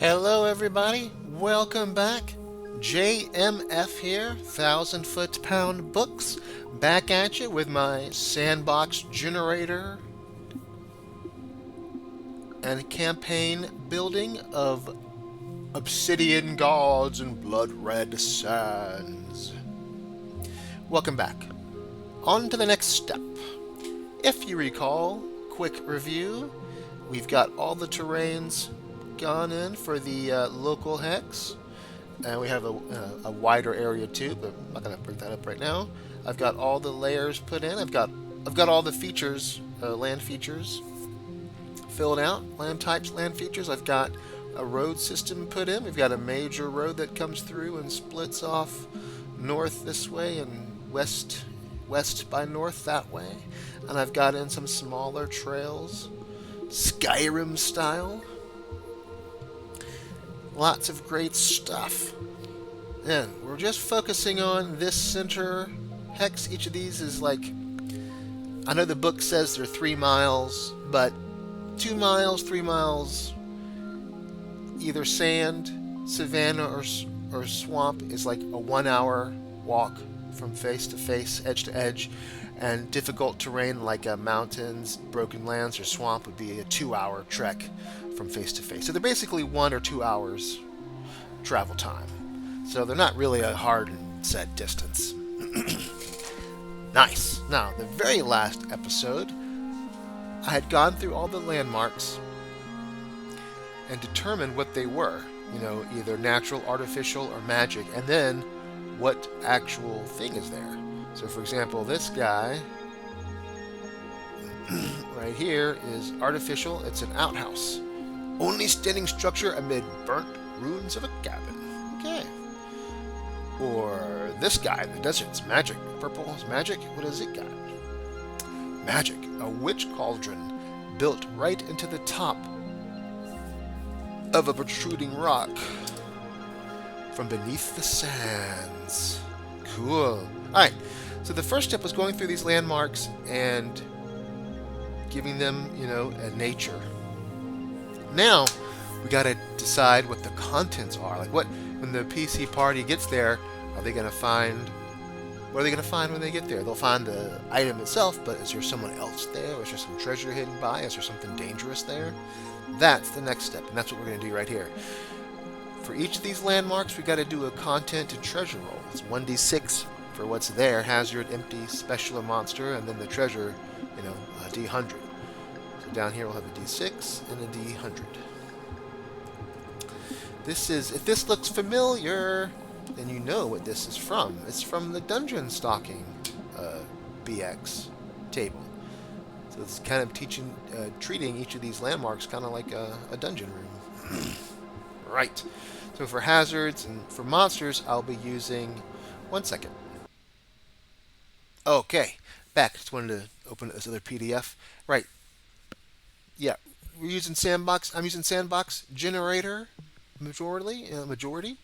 Hello, everybody. Welcome back. JMF here, 1,000 Foot Pound Books, back at you with my Sandbox Generator and campaign building of Obsidian Gods and Blood Red Sands. Welcome back. On to the next step. If you recall, quick review, we've got all the terrains gone in for the local hex, and we have a wider area too, but I'm not going to bring that up right now. I've got all the layers put in. I've got all the features, land features filled out, land types, land features. I've got a road system put in. We've got a major road that comes through and splits off north this way and west by north that way. And I've got in some smaller trails, Skyrim style. Lots of great stuff. And we're just focusing on this center hex. Each of these is like, I know the book says they're 3 miles, but 2 miles, 3 miles, either sand, savanna, or swamp is like a 1 hour walk from face to face, edge to edge. And difficult terrain like mountains, broken lands, or swamp would be a 2 hour trek from face to face. So they're basically 1 or 2 hours travel time. So they're not really a hard and set distance. Nice. Now, the very last episode, I had gone through all the landmarks and determined what they were. Either natural, artificial, or magic, and then what actual thing is there. So, for example, this guy right here is artificial. It's an outhouse. Only standing structure amid burnt ruins of a cabin. Okay. Or this guy in the desert. It's magic. Purple is magic. What has it got? Magic. A witch cauldron built right into the top of a protruding rock from beneath the sands. Cool. Alright. So the first step was going through these landmarks and giving them, a nature. Now, we got to decide what the contents are. Like, when the PC party gets there, are they going to find? What are they going to find when they get there? They'll find the item itself, but is there someone else there? Is there some treasure hidden by? Is there something dangerous there? That's the next step, and that's what we're going to do right here. For each of these landmarks, we got to do a content to treasure roll. It's 1d6 for what's there, hazard, empty, special, or monster, and then the treasure, a d100. So down here we'll have a d6 and a d100. If this looks familiar, then you know what this is from. It's from the dungeon stocking BX table. So it's kind of treating each of these landmarks kind of like a dungeon room. Right. So for hazards and for monsters, I'll be using... One second. Okay, back. Just wanted to open this other PDF. Right. Yeah, we're using Sandbox. I'm using Sandbox Generator majority.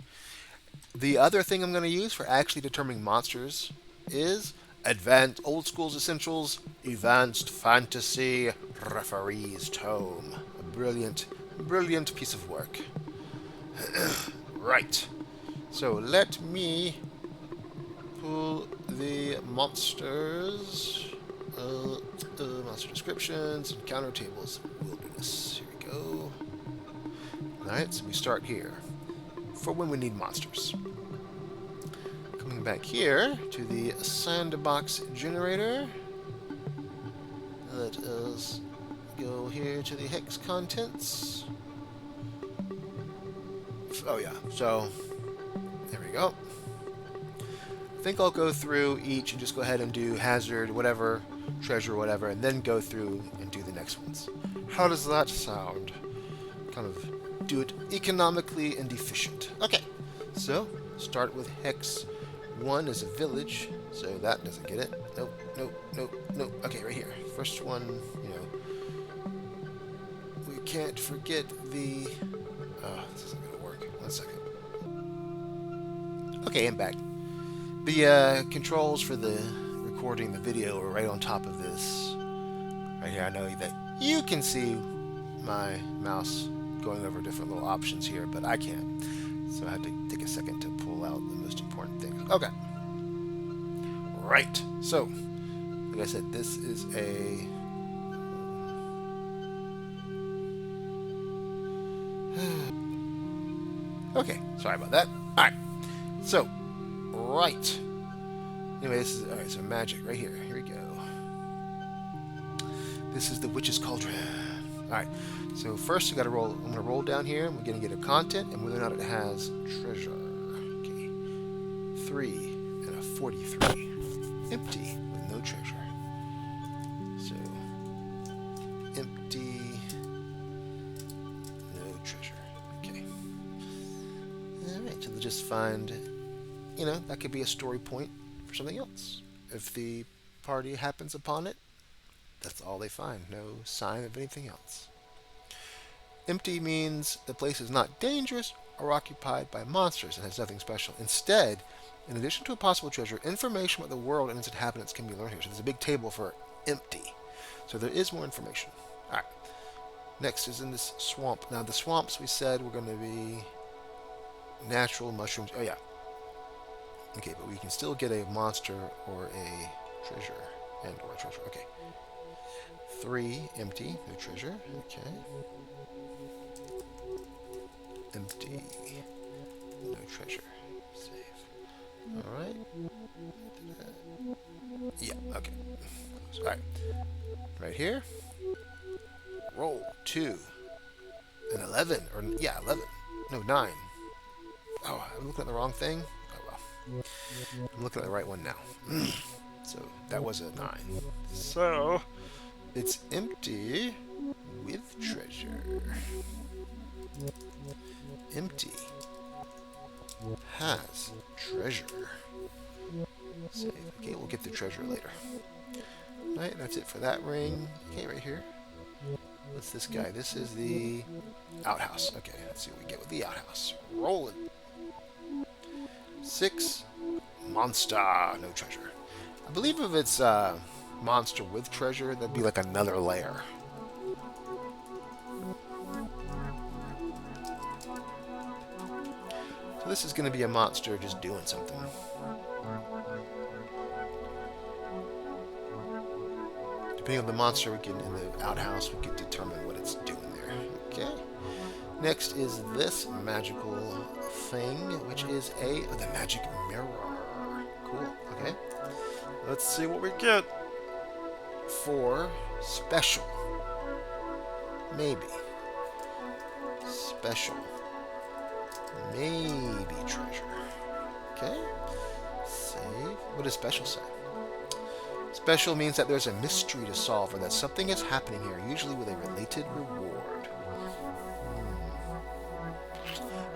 The other thing I'm going to use for actually determining monsters is Advanced Old School's Essentials Advanced Fantasy Referee's Tome. A brilliant piece of work. Right. So let me pull the monsters, monster descriptions, encounter tables, wilderness. Here we go. Alright, so we start here for when we need monsters. Coming back here to the Sandbox Generator. Let us go here to the hex contents. Oh yeah, so there we go. I think I'll go through each and just go ahead and do hazard, whatever, treasure, whatever, and then go through and do the next ones. How does that sound? Kind of do it economically and efficient. Okay, so start with hex 1 as a village, so that doesn't get it. Nope. Okay, right here. First one, we can't forget the... Oh, this isn't going to work. 1 second. Okay, I'm back. The controls for the recording the video are right on top of this. Right here, I know that you can see my mouse going over different little options here, but I can't. So I had to take a second to pull out the most important things. Okay. Right. So, like I said, this is a... Okay, sorry about that. Alright. So, right. Anyway, this is... Alright, so magic right here. Here we go. This is the Witch's Cauldron. Alright, so first you gotta roll... I'm gonna roll down here, and we're gonna get a content, and whether or not it has treasure. Okay. 3 and a 43. Empty with no treasure. So, empty, no treasure. Okay. Alright, so they'll just find, you know, that could be a story point for something else. If the party happens upon it, that's all they find. No sign of anything else. Empty means the place is not dangerous or occupied by monsters and has nothing special. Instead, in addition to a possible treasure, information about the world and its inhabitants can be learned here. So there's a big table for empty. So there is more information. Alright. Next is in this swamp. Now the swamps we said were going to be natural mushrooms. Oh yeah. Okay, but we can still get a monster or a treasure. And or a treasure. Okay. 3, empty, no treasure. Okay. Empty, no treasure. Save. Alright. Yeah, okay. Alright. Right here. Roll 2. An 11. Or, yeah, 11. No, 9. Oh, I'm looking at the wrong thing? Oh, well. I'm looking at the right one now. So, that was a 9. So, it's empty with treasure. Empty has treasure. Save. Okay, we'll get the treasure later. Right, that's it for that ring. Okay, right here. What's this guy? This is the outhouse. Okay, let's see what we get with the outhouse. Rolling. 6. Monster. No treasure. I believe if it's monster with treasure, that'd be like another layer. So this is going to be a monster just doing something. Depending on the monster we get in the outhouse, we can determine what it's doing there. Okay. Next is this magical thing, which is the magic mirror. Cool. Okay. Let's see what we get for special. Maybe. Special. Maybe treasure. Okay. Save. What does special say? Special means that there's a mystery to solve or that something is happening here, usually with a related reward.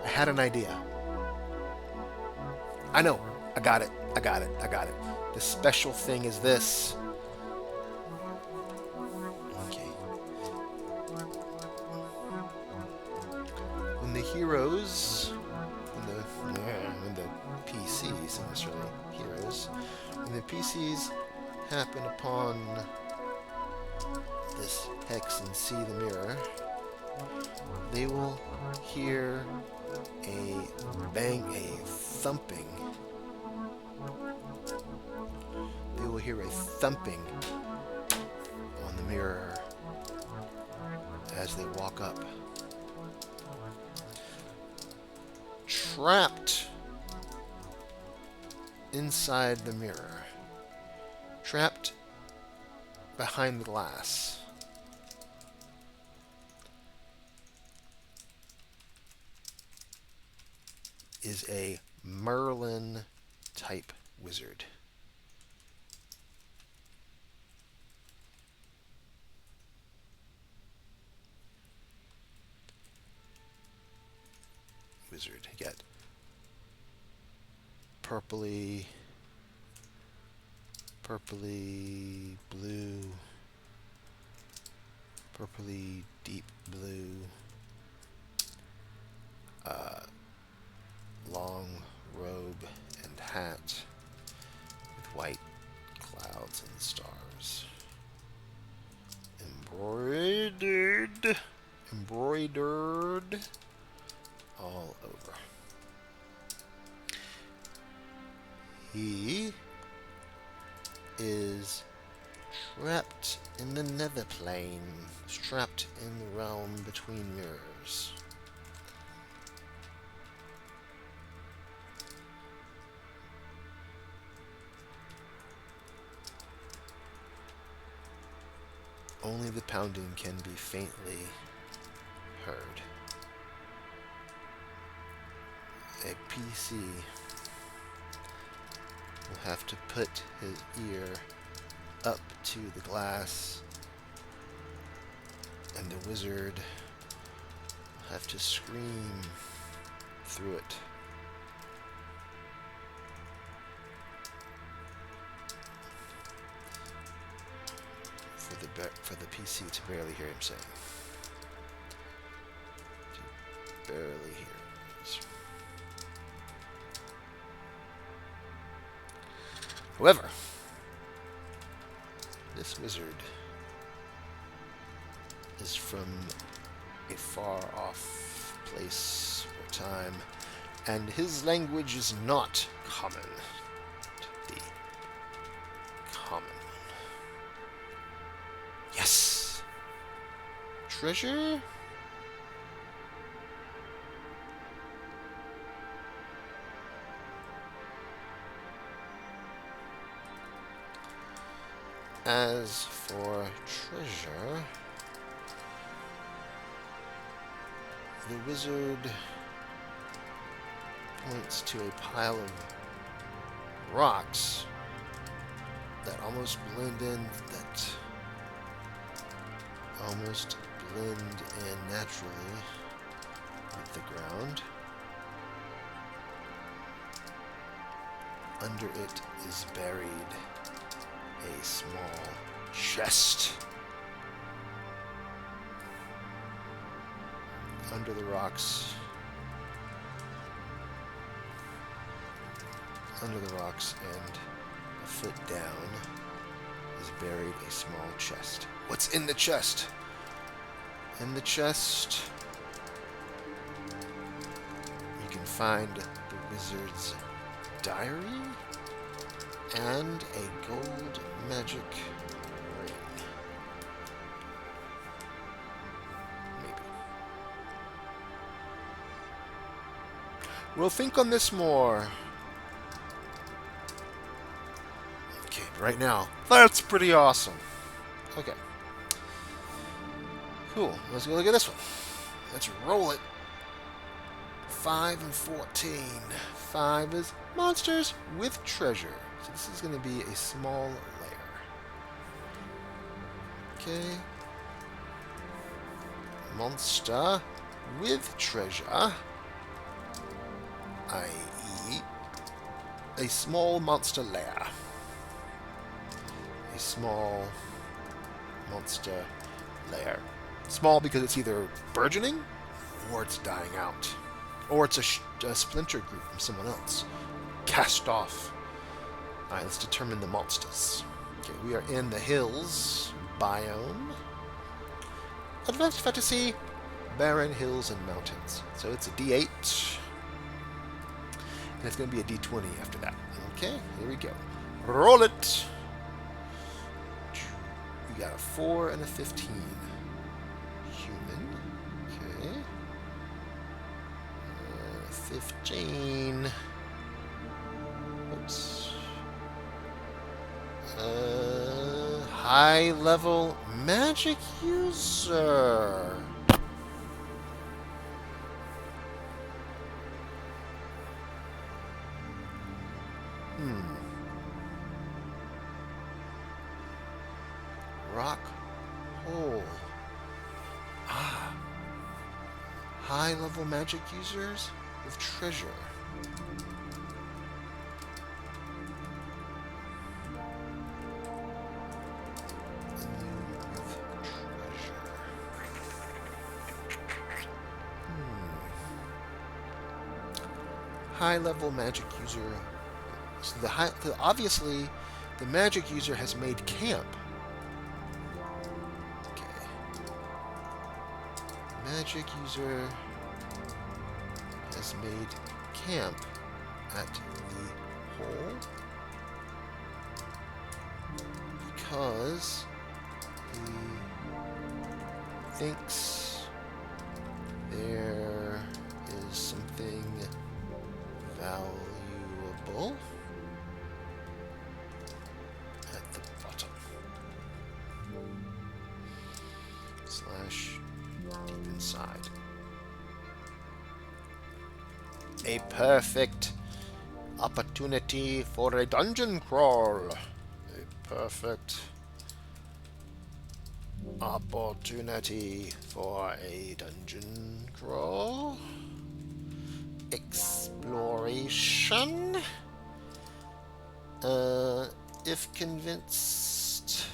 I had an idea. I know. I got it. I got it. I got it. The special thing is this. Okay. When the heroes, when the PCs, and that's really heroes, when the PCs happen upon this hex and see the mirror, they will hear a bang, a thumping. They will hear a thumping on the mirror as they walk up. Trapped inside the mirror. Trapped behind the glass. Is a Merlin type wizard. Wizard. Get purpley blue, purpley deep blue, long robe and hat with white clouds and stars. Embroidered He is trapped in the nether plane, trapped in the realm between mirrors. Only the pounding can be faintly heard. A PC will have to put his ear up to the glass, and the wizard will have to scream through it. For the PC to barely hear him saying. To barely hear him. However, this wizard is from a far-off place or time, and his language is not common to the common. Yes! Treasure? As for treasure, the wizard points to a pile of rocks that almost blend in, naturally with the ground. Under it is buried a small chest. Under the rocks, and a foot down is buried a small chest. What's in the chest? In the chest, you can find the wizard's diary and a gold magic ring. Maybe. We'll think on this more. Okay, right now, that's pretty awesome. Okay. Cool. Let's go look at this one. Let's roll it. 5 and 14. 5 is monsters with treasure. So this is going to be a small layer. Okay. Monster with treasure. I.e. a small monster lair. A small monster lair. Small because it's either burgeoning or it's dying out. Or it's a splinter group from someone else. Cast off. Alright, let's determine the monsters. Okay, we are in the hills biome. Advanced fantasy, barren hills and mountains. So it's a D8. And it's going to be a D20 after that. Okay, here we go. Roll it! We got a 4 and a 15. Human. Okay. 15. Oops. High level magic user. Rock hole. Ah. High level magic users with treasure. High-level magic user. So obviously, the magic user has made camp. Okay. Magic user has made camp at the hole. because he thinks there is something valuable at the bottom. Slash deep inside. A perfect opportunity for a dungeon crawl. A perfect opportunity for a dungeon crawl. Exploration. If convinced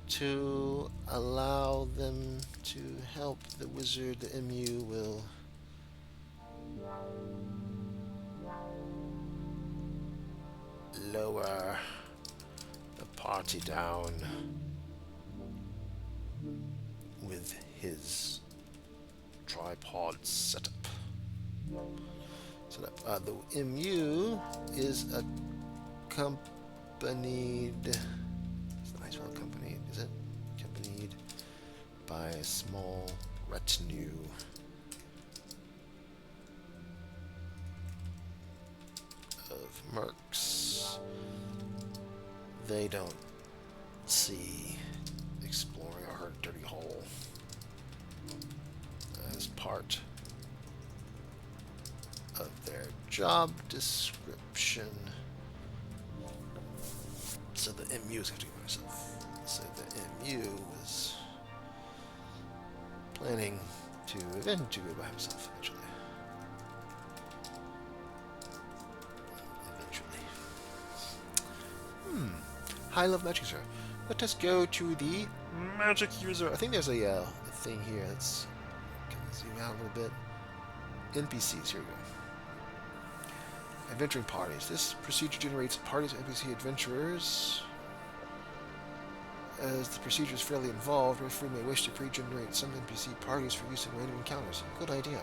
to allow them to help the wizard, the MU will lower the party down with his tripod setup. The MU is accompanied. It's not well accompanied, is it? Accompanied by a small retinue. Of mercs. They don't see exploring our dirty hole as part of their job description. So the MU is going to do it myself. So the MU is planning to eventually do it by himself eventually. High-level magic user. Let us go to the magic user. I think there's a thing here that's... Can we zoom out a little bit? NPCs, here we go. Adventuring parties. This procedure generates parties of NPC adventurers. As the procedure is fairly involved, referee may wish to pre-generate some NPC parties for use in random encounters. Good idea.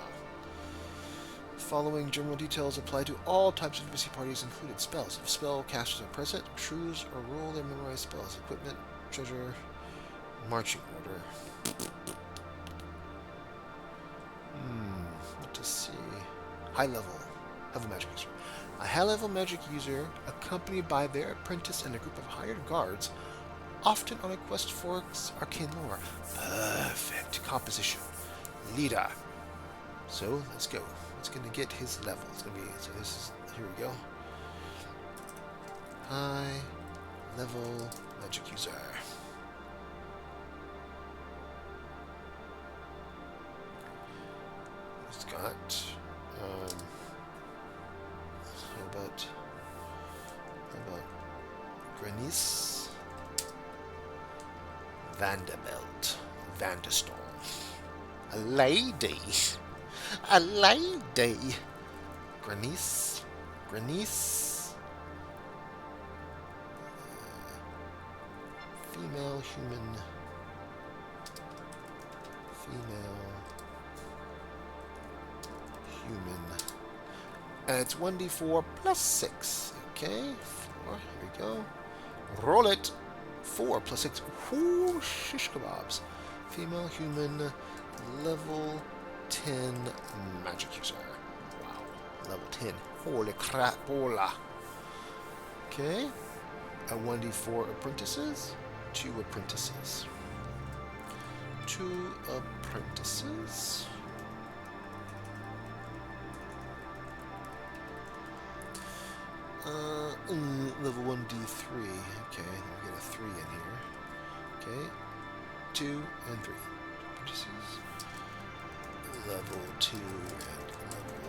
Following general details apply to all types of NPC parties, included spells. If spell casters are present, choose or roll their memorized spells. Equipment, treasure, marching order. Let us see. High level magic user. A high-level magic user, accompanied by their apprentice and a group of hired guards, often on a quest for arcane lore. Perfect composition. Leader. So, let's go. It's going to get his level. It's going to be, so this is, here we go. High level magic user. It's got, how about Granice, Vanderbilt, Vanderstorm, a lady. A lady. Granice. Female human. And it's 1d4 plus 6. Okay. 4. Here we go. Roll it. 4 plus 6. Ooh, shish kebabs. Female human. Level 10 magic user. Wow. Level 10. Holy crap, bola. Okay. A 1d4 apprentices. 2 apprentices. 2 apprentices. Level 1d3. Okay, we get a 3 in here. Okay. 2 and 3. Apprentices. Level 2 and level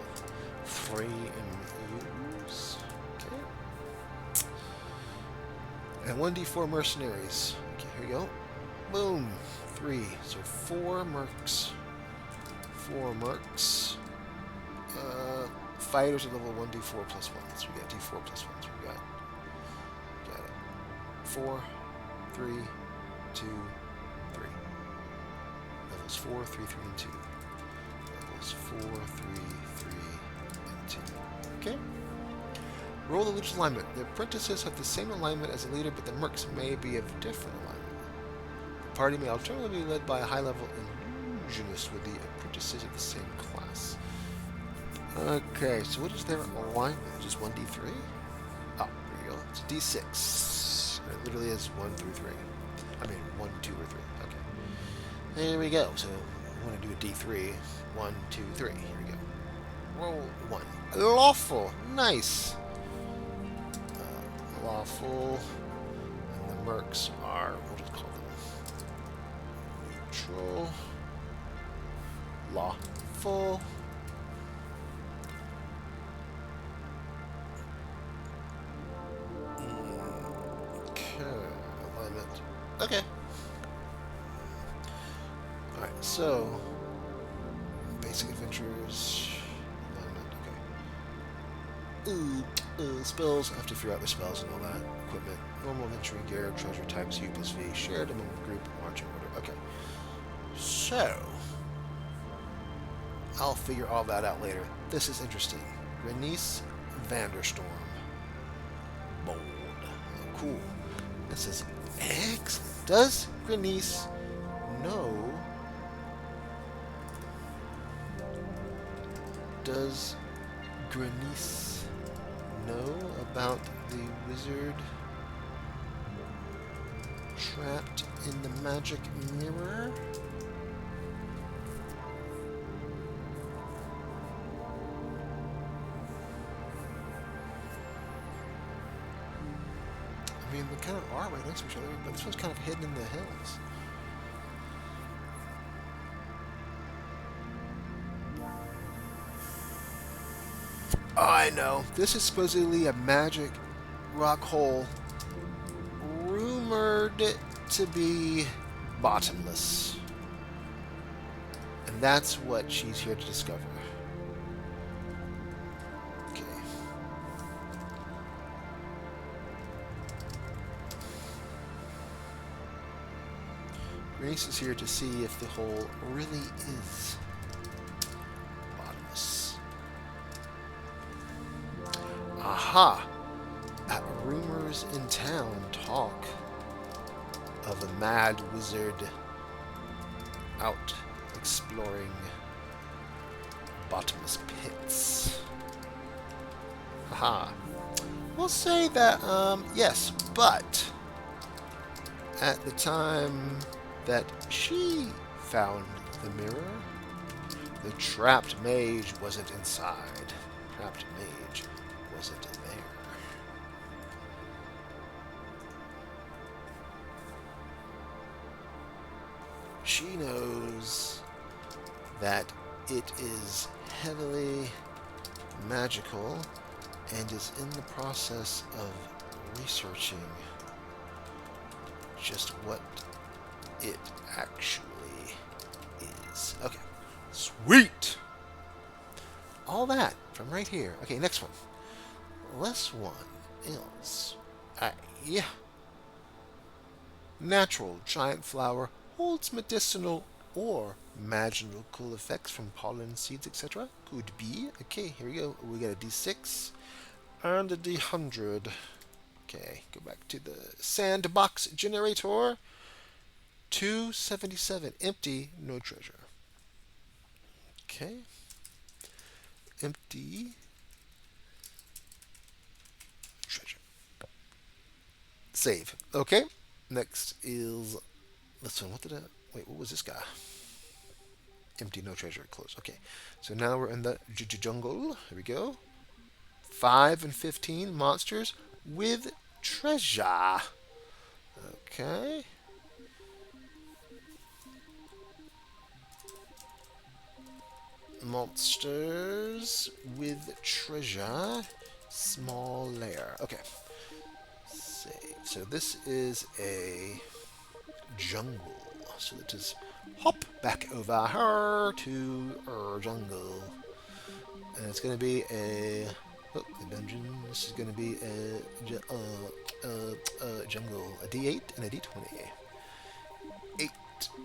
3 MUs. Okay. And 1d4 mercenaries. Okay, here we go. Boom. 3. So 4 mercs. 4 mercs. Fighters are level 1d4 plus 1. So we got d4 plus 1. So we got it. 4, 3, 2, 3. Levels 4, 3, 3, and 2. 4, 3, 3, and 2. Okay. Roll the leader's alignment. The apprentices have the same alignment as the leader, but the mercs may be of different alignment. The party may alternatively be led by a high-level illusionist with the apprentices of the same class. Okay, so what is their alignment? Just 1d3? Oh, there you go. It's a d6. It literally is 1 through 3. I mean, 1, 2, or 3. Okay. There we go. So I want to do a d3. 1, 2, 3. Here we go. Roll 1. Lawful. Nice. Lawful. And the mercs are, what do we call them? Neutral. Lawful. Alignment. Okay. Alright, so basic adventures. Alignment, okay. Spells. I have to figure out the spells and all that. Equipment. Normal adventuring gear, treasure types, U plus V, shared among the group, marching order. Okay. So I'll figure all that out later. This is interesting. Renice Vanderstorm. Bold. Oh, cool. This is excellent. Does Grenice know? Does Grenice know about the wizard trapped in the magic mirror? I mean, they kind of are right next to each other, but this one's kind of hidden in the hills. Oh, I know. This is supposedly a magic rock hole rumored to be bottomless. And that's what she's here to discover. Okay. Grace is here to see if the hole really is bottomless. Aha! Rumors in town talk of a mad wizard out exploring bottomless pits. Haha. We'll say that, yes, but at the time that she found the mirror, the trapped mage wasn't inside. Trapped mage wasn't there. She knows that it is heavily magical and is in the process of researching just what it actually is. Okay. Sweet! All that from right here. Okay, next one. Less one else. Yeah. Natural giant flower holds medicinal or magical effects from pollen, seeds, etc. Could be. Okay, here we go. We got a D6 and a D100. Okay, go back to the Sandbox Generator. 277. Empty, no treasure. Okay. Empty. Treasure. Save. Okay. Next is this one. What did I... Wait, what was this guy? Empty, no treasure. Close. Okay. So now we're in the jungle. Here we go. 5 and 15 monsters with treasure. Okay. Monsters with treasure. Small layer. Okay. Save. So this is a jungle. So let us hop back over here to our jungle. And it's going to be a... Oh, the dungeon. This is going to be a jungle. A D8 and a D20. 8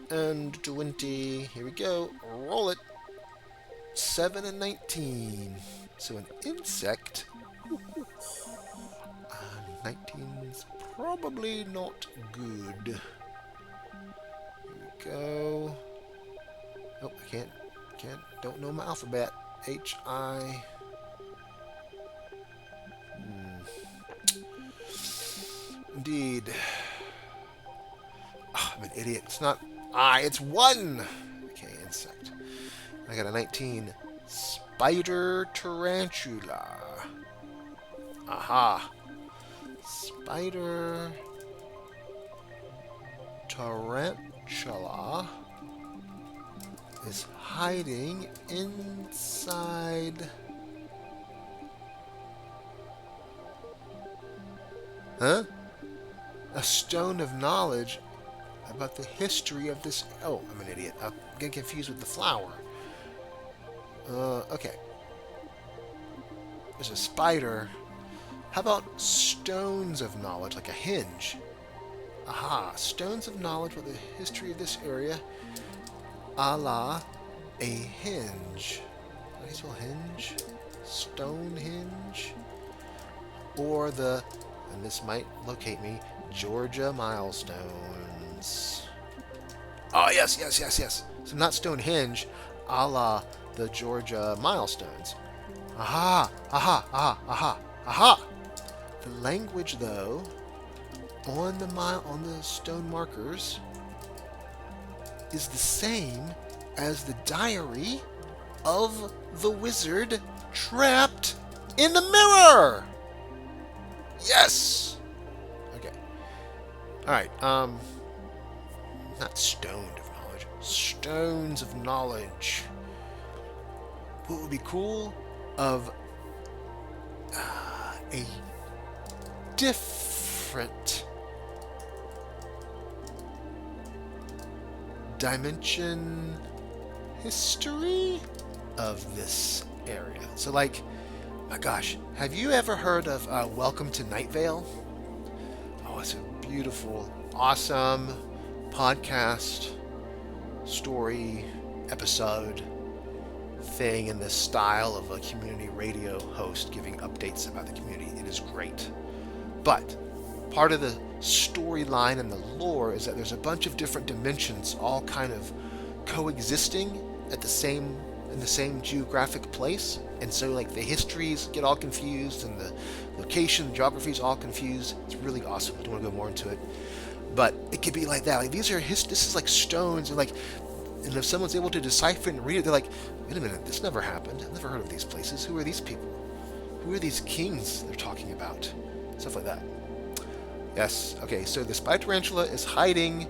and 20. Here we go. Roll it. 7 and 19. So an insect 19's probably not good. Here we go. Oh, I can't, don't know my alphabet. H-I... Indeed. Oh, I'm an idiot. It's not I, it's 1! Okay, insect. I got a 19. Spider tarantula. Aha. Spider tarantula is hiding inside... Huh? A stone of knowledge about the history of this... Oh, I'm an idiot. I'm getting confused with the flower. Okay. There's a spider. How about stones of knowledge, like a hinge? Aha, stones of knowledge about the history of this area, a la a hinge. How do you spell hinge? Stonehenge? Or the, and this might locate me, Georgia milestones. Oh, yes. So not Stonehenge, a la the Georgia milestones. Aha! The language, though, on the stone markers is the same as the diary of the wizard trapped in the mirror. Yes. Okay. All right. Not stoned of knowledge. Stones of knowledge. What would be cool of a different dimension history of this area? So, like, my gosh, have you ever heard of Welcome to Night Vale? Oh, it's a beautiful, awesome podcast story episode thing in the style of a community radio host giving updates about the community. It is great. But part of the storyline and the lore is that there's a bunch of different dimensions all kind of coexisting in the same geographic place. And so, like, the histories get all confused and the location, geography is all confused. It's really awesome. I don't want to go more into it. But it could be like that. Like, this is like stones, and like, and if someone's able to decipher and read it, they're like, wait a minute, this never happened. I've never heard of these places. Who are these people? Who are these kings they're talking about? Stuff like that. Yes. Okay, so the spider tarantula is hiding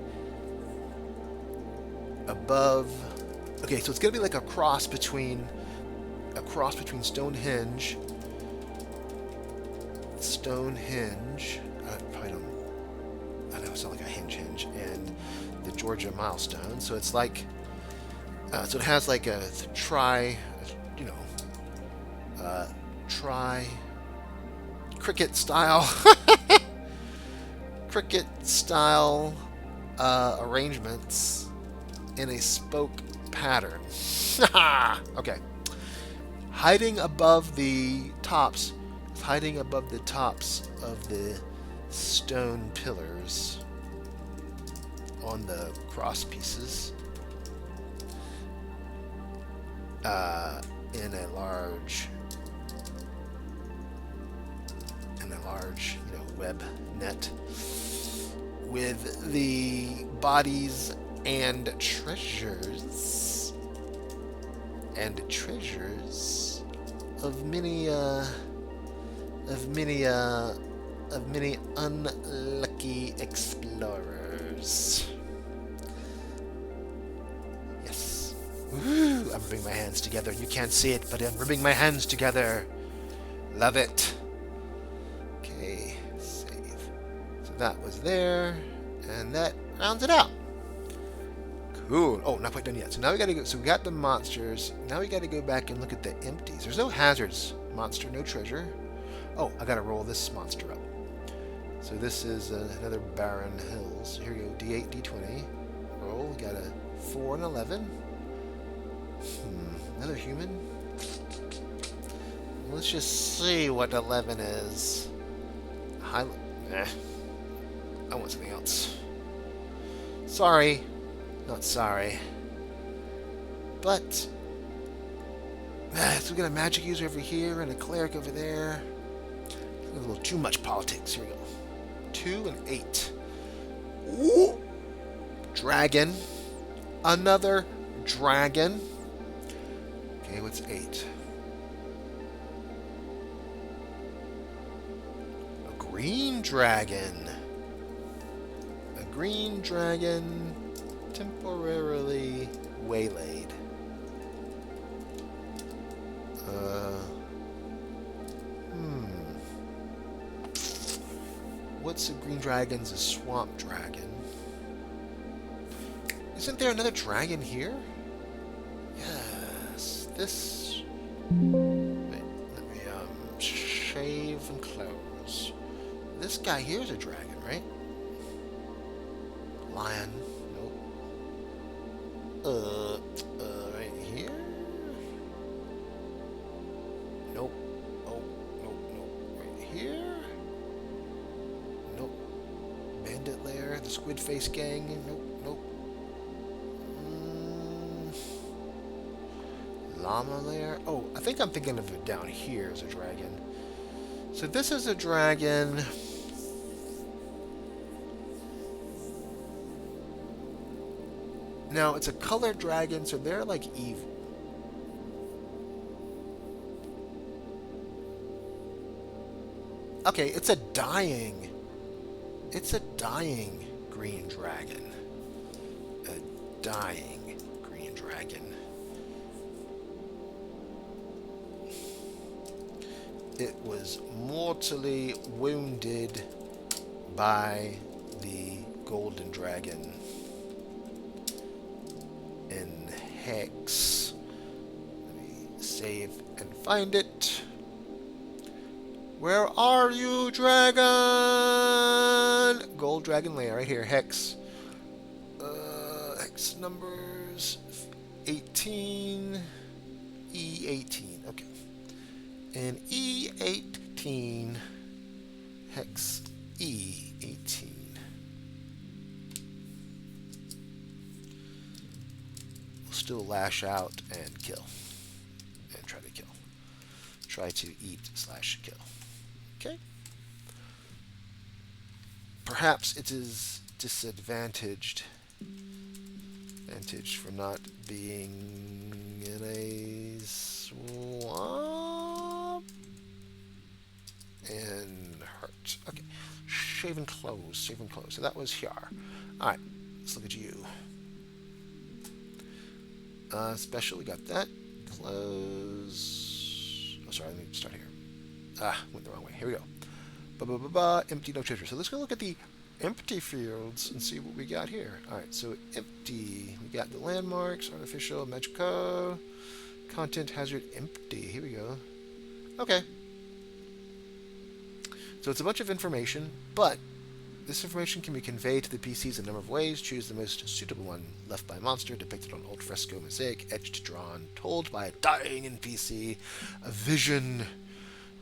above... Okay, so it's going to be like a cross between Stonehenge. I probably don't... I know it's not like a hinge, and the Georgia milestone. So it's like... so it has like a cricket style arrangements in a spoke pattern. Okay. Hiding above the tops of the stone pillars on the cross pieces in a large web net with the bodies and treasures of many unlucky explorers. Yes. Woo! I'm rubbing my hands together. You can't see it, but I'm rubbing my hands together. Love it. Okay, save. So that was there, and that rounds it out. Cool. Oh, not quite done yet. So now we gotta go. So we got the monsters. Now we gotta go back and look at the empties. There's no hazards. Monster, no treasure. Oh, I gotta roll this monster up. So this is another barren hills. Here we go. D8, D20. Roll. We got a 4 and 11. Another human. Let's just see what 11 is. Eh, I want something else. Sorry. Not sorry. But so we got a magic user over here and a cleric over there. A little too much politics. Here we go. 2 and 8. Ooh. Dragon. Another dragon. Okay, what's 8? A green dragon. A green dragon temporarily waylaid. What's a green dragon's a swamp dragon? Isn't there another dragon here? Yes, this... Wait, let me, shave and close. This guy here is a dragon, right? Lion. Nope. Right here? Nope. Oh, nope. Right here? Nope. Bandit lair, the squid face gang. Nope. Llama lair. Oh, I think I'm thinking of it down here as a dragon. So this is a dragon. Now, it's a colored dragon, so they're like evil. Okay, it's a dying green dragon. A dying green dragon. It was mortally wounded by the golden dragon in Hex. Let me save and find it. Where are you, dragon? Gold dragon lair, right here, Hex. Hex numbers 18, E18, okay. And E18, Hex E18. We'll still lash out and kill. And try to kill. Try to eat/kill. Okay. Perhaps it is disadvantaged for not being in a swamp and hurt. Okay. Shave and close. So that was here. Alright, let's look at you. Special, we got that. Close. Oh, sorry, let me start here. Went the wrong way. Here we go. Empty, no treasure. So let's go look at the empty fields and see what we got here. Alright, so empty. We got the landmarks, artificial, magico, content, hazard, empty. Here we go. Okay. So it's a bunch of information, but this information can be conveyed to the PCs in a number of ways. Choose the most suitable one. Left by monster, depicted on old fresco mosaic, etched, drawn, told by a dying NPC, a vision,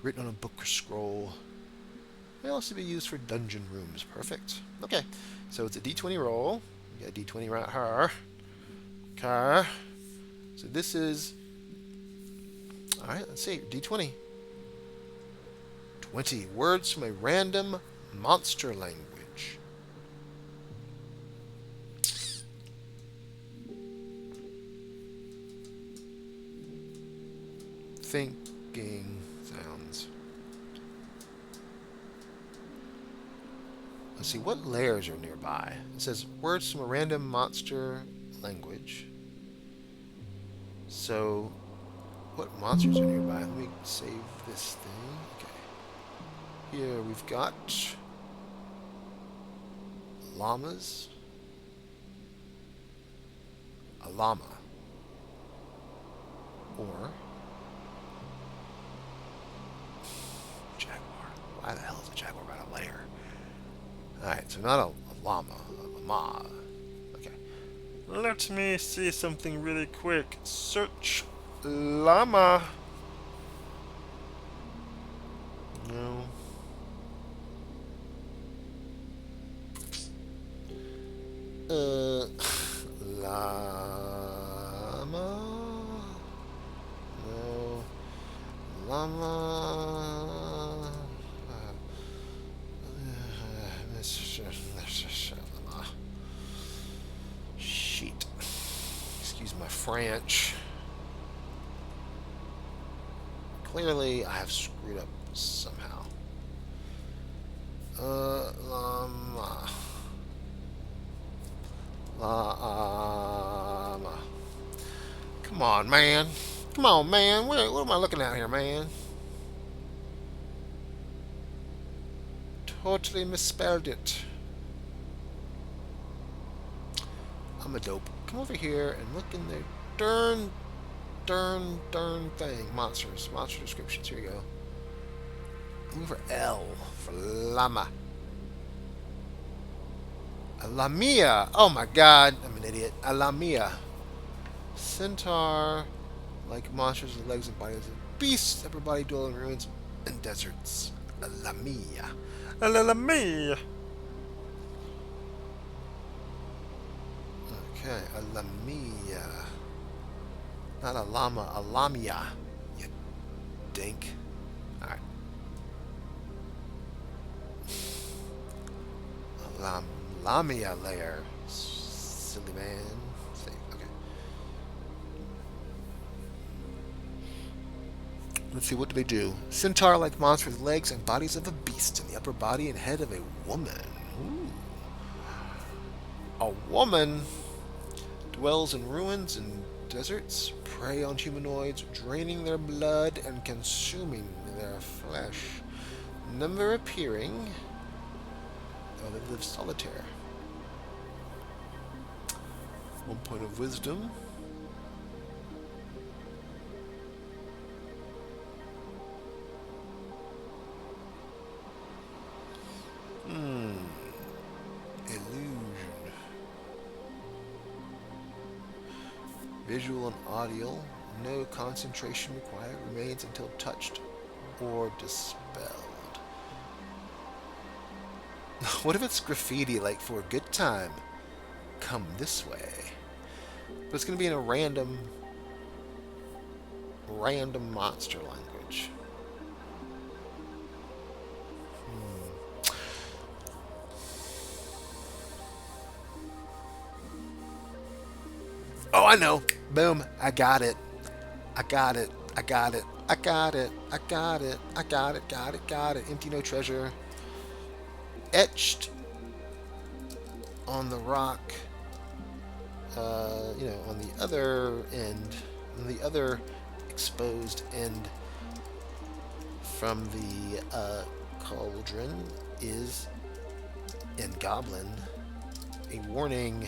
written on a book or scroll. May also be used for dungeon rooms. Perfect. Okay, so it's a d20 roll. We got a d20 right here. Okay. So this is... Alright, let's see. d20. 20 words from a random monster language. Thinking sounds. Let's see, what layers are nearby? It says words from a random monster language. So, what monsters are nearby? Let me save this thing. Okay. Here we've got llamas. A llama. Or jaguar. Why the hell is a jaguar by a layer? Alright, so not a llama, a llama. Okay. Let me see something really quick. Search llama. Llama? No. Llama. Shit. Excuse my French. Clearly, I have screwed up somehow. Llama. Llama. Come on, man. Come on, man. What am I looking at here, man? Totally misspelled it. I'm a dope. Come over here and look in the darn thing. Monsters. Monster descriptions. Here you go. Move for L for llama. A lamia. Oh my god. I'm an idiot. A lamia. Centaur. Like monsters with legs and bodies of beasts. Upper body dwell in ruins and deserts. A lamia. A lamia. Okay. A lamia. Not a llama. A lamia. You dink. Alright. Lamia layer. Silly man. Okay. Let's see, what do they do? Centaur-like monster with legs and bodies of a beast, and the upper body and head of a woman. Ooh. A woman dwells in ruins and deserts, prey on humanoids, draining their blood and consuming their flesh. Never appearing. Oh, they live solitaire. 1 point of wisdom. Illusion. Visual and audio. No concentration required. Remains until touched or dispelled. What if it's graffiti, like, for a good time? Come this way. But it's going to be in a random monster language. Oh, I know. Boom. I got it. I got it. I got it. I got it. I got it. I got it. Got it. Got it. Empty, no treasure. Etched on the rock, on the other end, on the other exposed end from the cauldron is, in Goblin, a warning: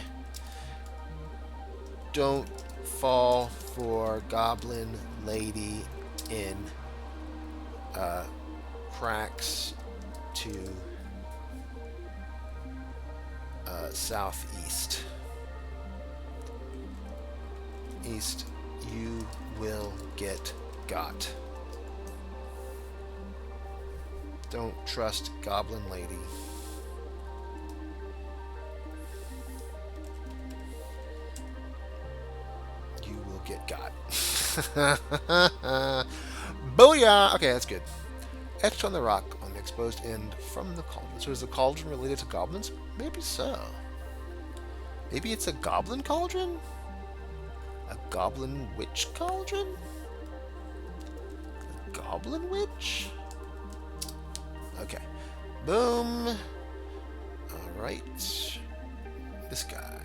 don't fall for Goblin Lady in cracks to southeast. East, you will get got. Don't trust Goblin Lady. You will get got. Booyah! Okay, that's good. Etched on the rock on the exposed end from the cauldron. So is the cauldron related to goblins? Maybe so. Maybe it's a goblin cauldron? A goblin witch cauldron? A goblin witch? Okay. Boom. Alright. This guy.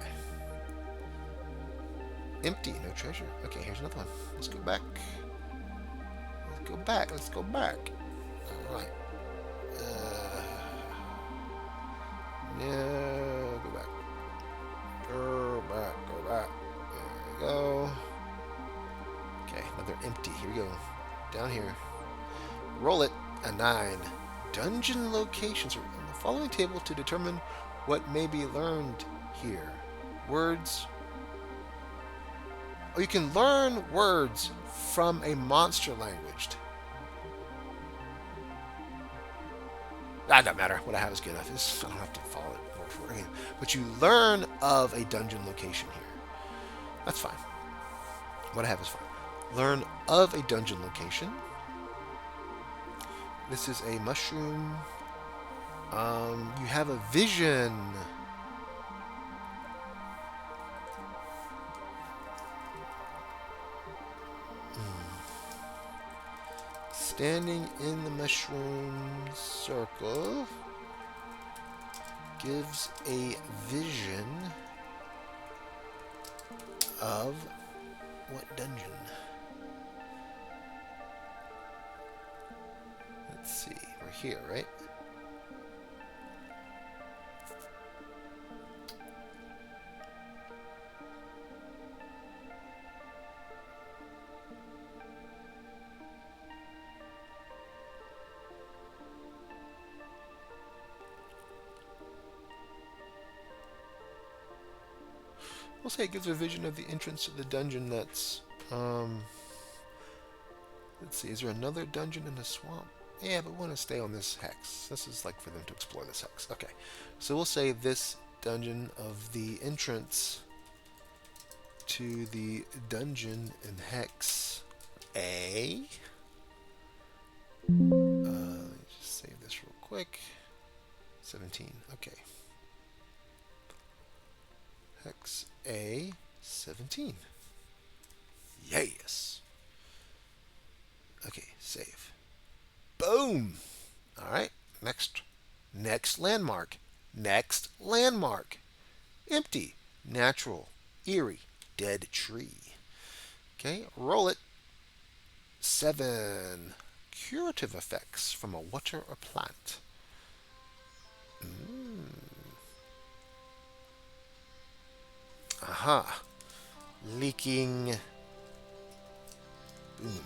Empty, no treasure. Okay, here's another one. Let's go back. Let's go back. Let's go back. Alright. Yeah, go back. Go back, go back. There we go. Okay, another empty. Here we go. Down here. Roll it. A 9. Dungeon locations are on the following table to determine what may be learned here. Words. Oh, you can learn words from a monster language. That doesn't matter. What I have is good enough. I don't have to follow it word Okay, but you learn of a dungeon location here. That's fine. What I have is fine. Learn of a dungeon location. This is a mushroom. You have a vision. Standing in the mushroom circle gives a vision of what dungeon? Let's see. We're here, right? We'll say it gives a vision of the entrance to the dungeon that's, let's see, is there another dungeon in the swamp? Yeah, but we want to stay on this hex. This is like for them to explore this hex. Okay, so we'll say this dungeon of the entrance to the dungeon in hex A. Let me just save this real quick. 17, okay. Hex A 17. Yes. Okay, save. Boom. All right. Next landmark. Next landmark. Empty. Natural. Eerie. Dead tree. Okay, roll it. 7. Curative effects from a water or plant. Aha. Leaking. Boom.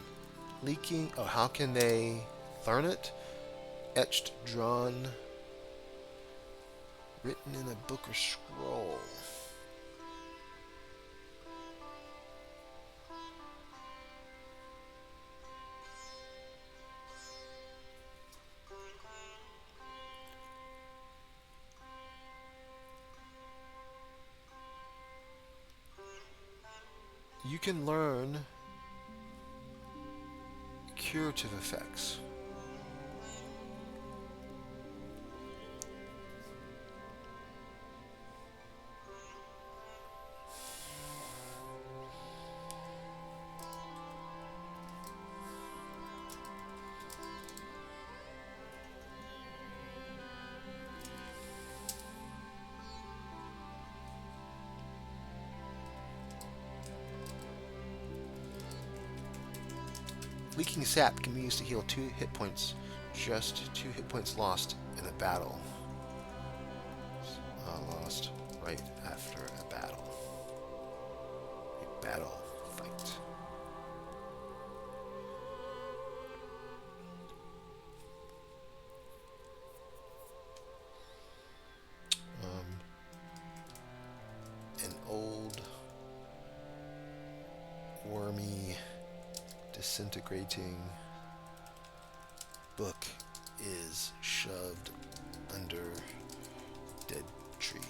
Leaking. Oh, how can they learn it? Etched, drawn, written in a book or scroll. You can learn curative effects. Leaking sap can be used to heal 2 hit points. Just 2 hit points lost in a battle. Lost right after a battle. A battle fight. An old, wormy, disintegrating book is shoved under dead tree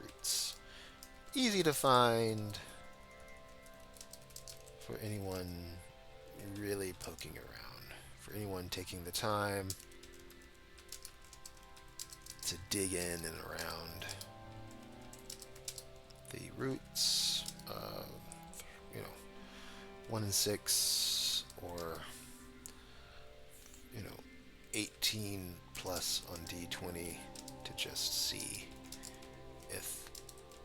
roots. Easy to find for anyone really poking around, for anyone taking the time to dig in and around the roots. 1 in 6 or 18 plus on D20 to just see if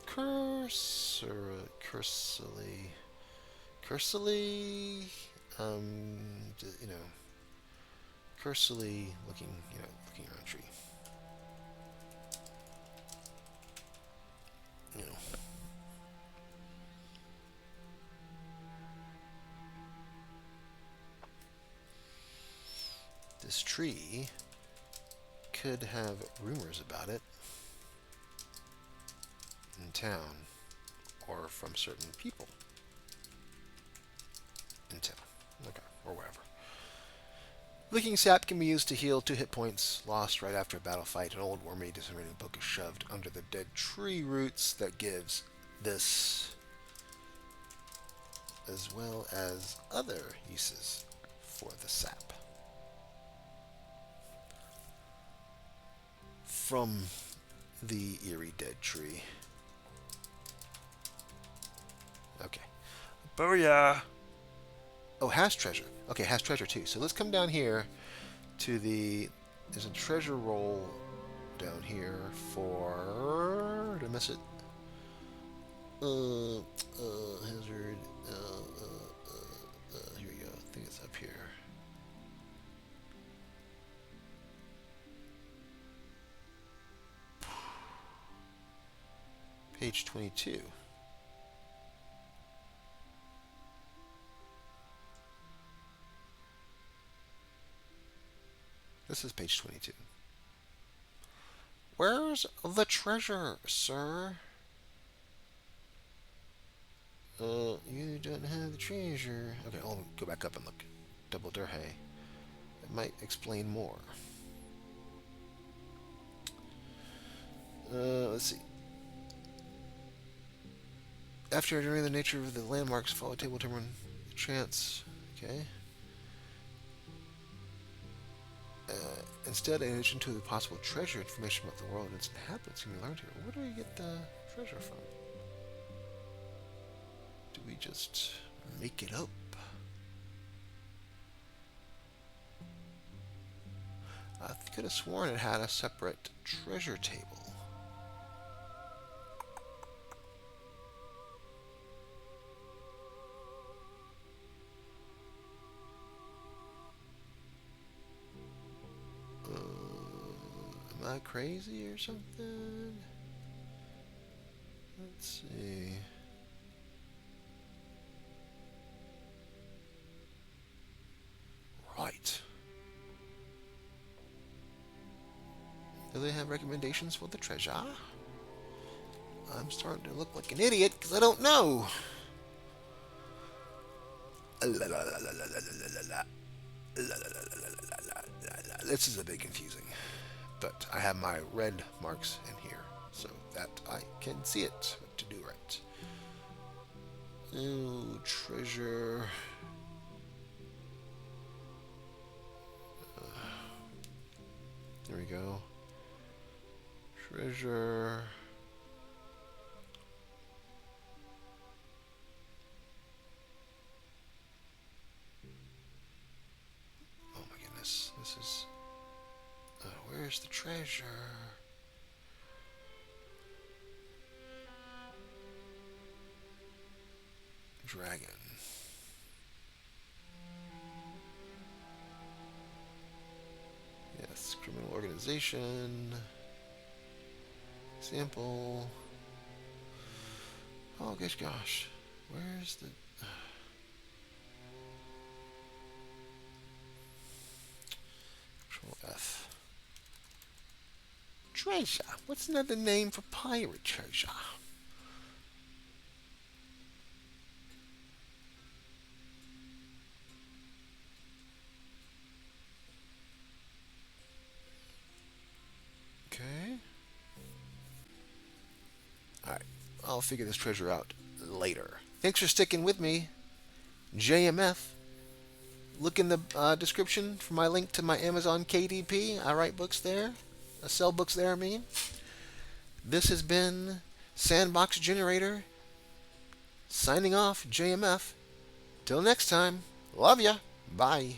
cursily looking around tree. This tree could have rumors about it in town or from certain people in town, okay, or wherever. Licking sap can be used to heal 2 hit points lost right after a battle fight. An old wormy disintegrating book is shoved under the dead tree roots that gives this, as well as other uses for the sap. From the eerie dead tree. Okay. Booyah! Oh, has treasure. Okay, has treasure too. So let's come down here to the... There's a treasure roll down here for... Did I miss it? Hazard... here we go. I think it's up here. Page 22. This is page 22. Where's the treasure, sir? You don't have the treasure. Okay, I'll go back up and look. Double Durhay. It might explain more. Let's see. After entering the nature of the landmarks, follow table determine the chance. Okay. Instead, in addition to the possible treasure information about the world and its inhabitants can be learned here. Where do we get the treasure from? Do we just make it up? I could have sworn it had a separate treasure table. Am I crazy or something? Let's see. Right. Do they have recommendations for the treasure? I'm starting to look like an idiot because I don't know. This is a bit confusing. But I have my red marks in here so that I can see it to do right. Oh, treasure. There we go. Treasure. Oh my goodness, this is... where's the treasure? Dragon. Yes, criminal organization. Sample. Oh gosh. Where's the... Control F. Treasure. What's another name for pirate treasure? Okay. Alright. I'll figure this treasure out later. Thanks for sticking with me. JMF. Look in the description for my link to my Amazon KDP. I write books there. I sell books there, I mean. This has been Sandbox Generator. Signing off, JMF. Till next time. Love ya. Bye.